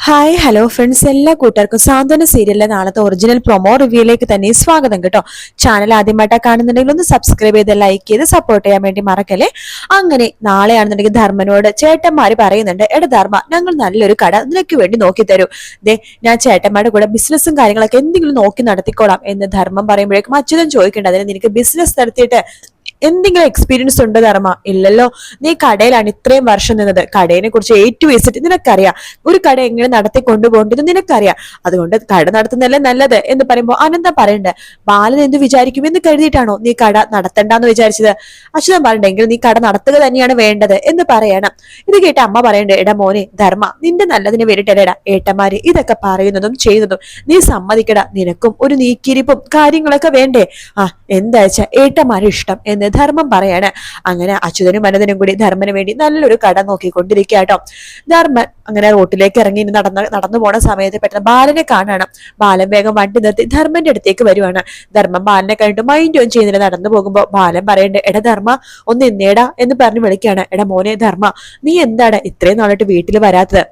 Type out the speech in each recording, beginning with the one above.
Hi hello friends, എല്ലാ കൂട്ടുകാർക്കും സാന്ത്വന സീരിയലിലെ നാളത്തെ ഒറിജിനൽ പ്രൊമോ റിവ്യൂയിലേക്ക് തന്നെ സ്വാഗതം കേട്ടോ. ചാനൽ ആദ്യമായിട്ടാണ് കാണുന്നുണ്ടെങ്കിൽ ഒന്ന് സബ്സ്ക്രൈബ് ചെയ്ത് ലൈക്ക് ചെയ്ത് സപ്പോർട്ട് ചെയ്യാൻ വേണ്ടി മറക്കല്ലേ. അങ്ങനെ നാളെയാണെന്നുണ്ടെങ്കിൽ ധർമ്മനോട് ചേട്ടന്മാര് പറയുന്നുണ്ട്, എടാ ധർമ്മ, ഞങ്ങൾ നല്ലൊരു കട നിനക്ക് വേണ്ടി നോക്കി തരൂ. ഞാൻ ചേട്ടന്മാരുടെ കൂടെ ബിസിനസ്സും കാര്യങ്ങളൊക്കെ എന്തെങ്കിലും നോക്കി നടത്തിക്കോളാം എന്ന് ധർമ്മം പറയുമ്പോഴേക്കും അച്യുതൻ ചോദിക്കേണ്ട, അതിന് നിനക്ക് ബിസിനസ് നടത്തിയിട്ട് എന്തെങ്കിലും എക്സ്പീരിയൻസ് ഉണ്ട് ധർമ്മ? ഇല്ലല്ലോ, നീ കടയിലാണ് ഇത്രയും വർഷം നിന്നത്, കടയെ കുറിച്ച് വിസിറ്റ് നിനക്കറിയാം, ഒരു കട എങ്ങനെ നടത്തി കൊണ്ടുപോകേണ്ടത് നിനക്കറിയാം, അതുകൊണ്ട് കട നടത്തുന്നതല്ലേ നല്ലത് എന്ന് പറയുമ്പോൾ അനന്ത പറയണ്ടേ, ബാലൻ എന്ത് വിചാരിക്കും എന്ന് കരുതിയിട്ടാണോ നീ കട നടത്തണ്ടെന്ന് വിചാരിച്ചത്? അച്യുതൻ പറയണ്ടെങ്കിൽ നീ കട നടത്തുക തന്നെയാണ് വേണ്ടത് എന്ന് പറയണം. ഇത് കേട്ട അമ്മ പറയണ്ടേ, എടാ മോനെ ധർമ്മ, നിന്റെ നല്ലതിന് വേണ്ടിട്ടല്ലേടാ ഏട്ടന്മാര് ഇതൊക്കെ പറയുന്നതും ചെയ്യുന്നതും, നീ സമ്മതിക്കടാ, നിനക്കും ഒരു നീക്കിരിപ്പും കാര്യങ്ങളൊക്കെ വേണ്ടേ? എന്താച്ച ഏട്ടന്മാരെ ഇഷ്ടം എന്ന് ധർമ്മം പറയാണ്. അങ്ങനെ അച്യുതനും അനന്തനും കൂടി ധർമ്മന് വേണ്ടി നല്ലൊരു കട നോക്കിക്കൊണ്ടിരിക്കുക കേട്ടോ. ധർമ്മൻ അങ്ങനെ റോട്ടിലേക്ക് ഇറങ്ങി നടന്നു പോണ സമയത്ത് പെട്ടെന്ന് ബാലനെ കാണണം. ബാലൻ വേഗം വണ്ടി നിർത്തി ധർമ്മന്റെ അടുത്തേക്ക് വരുവാണ്. ധർമ്മം ബാലനെ കണ്ടിട്ട് മൈൻഡ് ഓൺ ചെയ്യുന്നില്ല. നടന്നു പോകുമ്പോ ബാലൻ പറയണ്ടേ, എടാ ധർമ്മ ഒന്ന് ഇന്നേടാ എന്ന് പറഞ്ഞു വിളിക്കുകയാണ്. എടാ മോനെ ധർമ്മ, നീ എന്താണ് ഇത്രയും നാളായിട്ട് വീട്ടിൽ വരാത്തത്?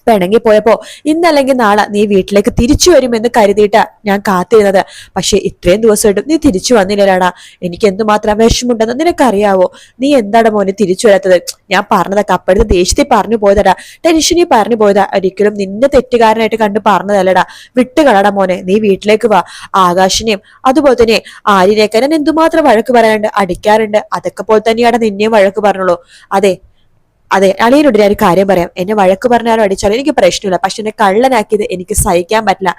പിണങ്ങി പോയപ്പോ ഇന്നല്ലെങ്കിൽ നാളെ നീ വീട്ടിലേക്ക് തിരിച്ചു വരുമെന്ന് കരുതിയിട്ടാ ഞാൻ കാത്തിരുന്നത്. പക്ഷെ ഇത്രയും ദിവസമായിട്ടും നീ തിരിച്ചു വന്നില്ലടാ. എനിക്ക് എന്തുമാത്രം വിഷമുണ്ടെന്ന് നിനക്കറിയാവോ? നീ എന്താണ് മോനെ തിരിച്ചു വരാത്തത്? ഞാൻ പറഞ്ഞതൊക്കെ അപ്പോഴത്തെ ദേഷ്യത്തിൽ പറഞ്ഞു പോയതടാ, ടെൻഷനിൽ പറഞ്ഞു പോയതാ, ഒരിക്കലും നിന്നെ തെറ്റുകാരനായിട്ട് കണ്ടു പറഞ്ഞതല്ലടാ. വിട്ടുകളടാ മോനെ, നീ വീട്ടിലേക്ക് വാ. ആകാശിനെയും അതുപോലെ തന്നെ ആര്യനെയൊക്കെ ഞാൻ എന്തുമാത്രം വഴക്ക് പറയാറുണ്ട്, അടിക്കാറുണ്ട്, അതൊക്കെ പോലെ തന്നെയാണ് നിന്നെയും വഴക്ക് പറഞ്ഞോളൂ. അതെ, അളിയനോട് ഞാൻ ഒരു കാര്യം പറയാം. എന്നെ വഴക്ക് പറഞ്ഞാലും അടിച്ചാലും എനിക്ക് പ്രശ്നമില്ല, പക്ഷെ എന്നെ കള്ളനാക്കിയത് എനിക്ക് സഹിക്കാൻ പറ്റില്ല.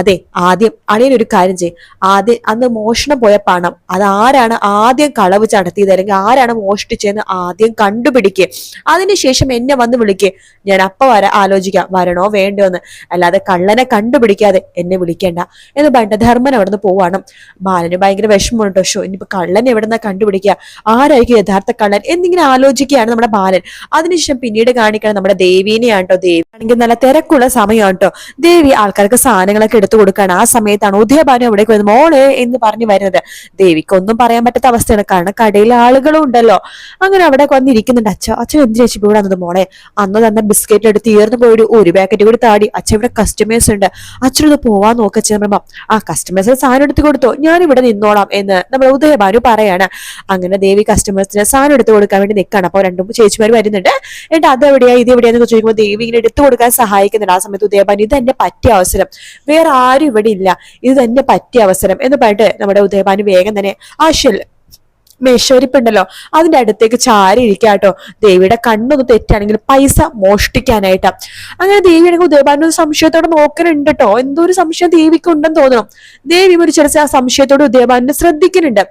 അതെ, ആദ്യം അളിയനൊരു കാര്യം ചെയ്യും. ആദ്യം അന്ന് മോഷണം പോയ പണം അതാരാണ് ആദ്യം കളവ് ചടത്തിയത്, അല്ലെങ്കിൽ ആരാണ് മോഷ്ടിച്ചതെന്ന് ആദ്യം കണ്ടുപിടിക്കുക. അതിനുശേഷം എന്നെ വന്ന് വിളിക്കുക. ഞാൻ അപ്പൊ ആലോചിക്കാം വരണോ വേണ്ടോ എന്ന്. അല്ലാതെ കള്ളനെ കണ്ടുപിടിക്കാതെ എന്നെ വിളിക്കേണ്ട എന്ന് പറഞ്ഞ ധർമ്മൻ അവിടെ നിന്ന് പോവാണ്. ബാലന് ഭയങ്കര വിഷമമുണ്ടോ, ഷോ ഇനിയിപ്പോ കള്ളൻ എവിടെന്നാ കണ്ടുപിടിക്കുക, ആരായിരിക്കും യഥാർത്ഥ കള്ളൻ എന്നിങ്ങനെ ആലോചിക്കുകയാണ് നമ്മുടെ ബാലൻ. അതിനുശേഷം പിന്നീട് കാണിക്കണം നമ്മുടെ ദേവീനെയാണ് കേട്ടോ. ദേവി ആണെങ്കിൽ നല്ല തിരക്കുള്ള സമയമാണ് കേട്ടോ. ദേവി ആൾക്കാർക്ക് സാധനങ്ങളൊക്കെ എടുത്തു കൊടുക്കാണ്. ആ സമയത്താണ് ഉദയഭാനു അവിടേക്ക് വരുന്നത്. മോളെ എന്ന് പറഞ്ഞു വരുന്നത്. ദേവിക്ക് ഒന്നും പറയാൻ പറ്റാത്ത അവസ്ഥയാണ്, കാരണം കടയിലെ ആളുകളും ഉണ്ടല്ലോ. അങ്ങനെ അവിടെ വന്നിരിക്കുന്നുണ്ട്. അച്ഛൻ എന്ത് ചേച്ചി ഇവിടെ വന്നത്? മോളെ, അന്ന് തന്ന ബിസ്ക്കറ്റ് എടുത്ത് തീർന്നു പോയി ഒരു പാക്കറ്റ് കൂടി താടി. അച്ഛൻ ഇവിടെ കസ്റ്റമേഴ്സ് ഉണ്ട്, അച്ഛനത് പോവാൻ നോക്കച്ച. ആ കസ്റ്റമേഴ്സിന് സാധനം എടുത്ത് കൊടുത്തോ, ഞാൻ ഇവിടെ നിന്നോളാം എന്ന് നമ്മുടെ ഉദയഭാനു പറയാണ്. അങ്ങനെ ദേവി കസ്റ്റമേഴ്സിന് സാധനം എടുത്ത് കൊടുക്കാൻ വേണ്ടി നിൽക്കാണ്. അപ്പൊ രണ്ടും ചേച്ചിമാർ വരുന്നുണ്ട്. എന്നിട്ട് അതെവിടെയാ ഇതെവിടെയാന്ന് ചോദിക്കുമ്പോൾ ദേവി ഇങ്ങനെ എടുത്തു കൊടുക്കാൻ സഹായിക്കുന്നുണ്ട്. ആ സമയത്ത് ഉദയഭാനു, ഇത് എന്നെ പറ്റിയ അവസരം, വേറെ ആരും ഇവിടെ ഇല്ല, ഇത് തന്നെ പറ്റിയ അവസരം എന്ന് പറഞ്ഞിട്ട് നമ്മുടെ ഉദയഭാനു വേഗം തന്നെ മേശോരിപ്പുണ്ടല്ലോ അതിന്റെ അടുത്തേക്ക് ചാരി ഇരിക്കാട്ടോ. ദേവിയുടെ കണ്ണൊന്ന് തെറ്റാണെങ്കിൽ പൈസ മോഷ്ടിക്കാനായിട്ടാ. അങ്ങനെ ദേവിയാണെങ്കിൽ ഉദയഭാനു സംശയത്തോടെ നോക്കുന്നുണ്ട് കേട്ടോ. എന്തോ ഒരു സംശയം ദേവിക്ക് ഉണ്ടെന്ന് തോന്നണം. ദേവി ഒരു ചെറിയ ആ സംശയത്തോടെ ഉദയഭാനുവിനെ ശ്രദ്ധിക്കുന്നുണ്ട്.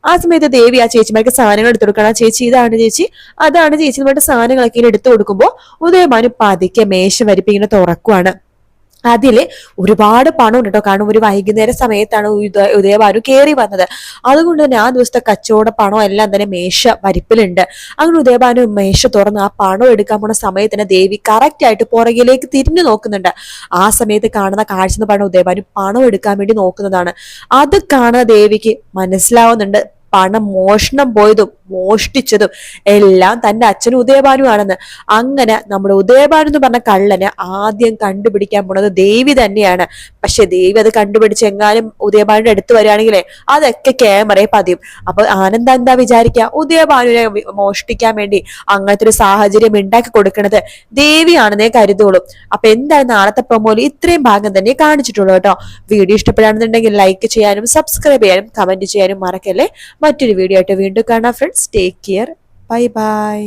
ആ സമയത്ത് ദേവി ആ ചേച്ചിമാർക്ക് സാധനങ്ങൾ എടുത്തു കൊടുക്കണം. ചേച്ചി ഇതാണ് ചേച്ചി, അതാണ് ചേച്ചി നമ്മുടെ സാധനങ്ങളൊക്കെ എടുത്തു കൊടുക്കുമ്പോൾ ഉദയഭാനു പതുക്കെ മേശ വരിപ്പ് ഇങ്ങനെ തുറക്കുവാണ്. അതില് ഒരുപാട് പണം ഉണ്ട് കേട്ടോ. കാരണം ഒരു വൈകുന്നേര സമയത്താണ് ഉദയഭാനു കയറി വന്നത്. അതുകൊണ്ട് തന്നെ ആ ദിവസത്തെ കച്ചവട പണം എല്ലാം തന്നെ മേശ വരിപ്പിലുണ്ട്. അങ്ങനെ ഉദയഭാനു മേശ തുറന്ന് ആ പണം എടുക്കാൻ പോണ സമയത്ത് തന്നെ ദേവി കറക്റ്റ് ആയിട്ട് പുറകിലേക്ക് തിരിഞ്ഞു നോക്കുന്നുണ്ട്. ആ സമയത്ത് കാണുന്ന കാഴ്ച എന്ന് പറഞ്ഞ ഉദയഭാനു പണം എടുക്കാൻ വേണ്ടി നോക്കുന്നതാണ്. അത് കാണുന്ന ദേവിക്ക് മനസ്സിലാവുന്നുണ്ട് പണം മോഷണം പോയതും മോഷ്ടിച്ചതും എല്ലാം തന്റെ അച്ഛൻ ഉദയഭാനു ആണെന്ന്. അങ്ങനെ നമ്മുടെ ഉദയഭാനു എന്ന് പറഞ്ഞ കള്ളനെ ആദ്യം കണ്ടുപിടിക്കാൻ പോണത് ദേവി തന്നെയാണ്. പക്ഷെ ദേവി അത് കണ്ടുപിടിച്ച് എങ്ങാനും ഉദയഭാനുവിന്റെ അടുത്ത് വരികയാണെങ്കിലേ അതൊക്കെ ക്യാമറയെ പതിയും. അപ്പൊ ആനന്ദ എന്താ വിചാരിക്കുക, ഉദയഭാനുവിനെ മോഷ്ടിക്കാൻ വേണ്ടി അങ്ങനത്തെ ഒരു സാഹചര്യം ഉണ്ടാക്കി കൊടുക്കുന്നത് ദേവിയാണെന്നേ കരുതുള്ളൂ. അപ്പൊ എന്തായാലും നാളത്തെ പ്രൊമോയിൽ ഇത്രയും ഭാഗം തന്നെ കാണിച്ചിട്ടുള്ളൂ കേട്ടോ. വീഡിയോ ഇഷ്ടപ്പെടുകയാണെന്നുണ്ടെങ്കിൽ ലൈക്ക് ചെയ്യാനും സബ്സ്ക്രൈബ് ചെയ്യാനും കമന്റ് ചെയ്യാനും മറക്കല്ലേ. മറ്റൊരു വീഡിയോ ആയിട്ട് വീണ്ടും കാണാം friends. Take care, bye bye.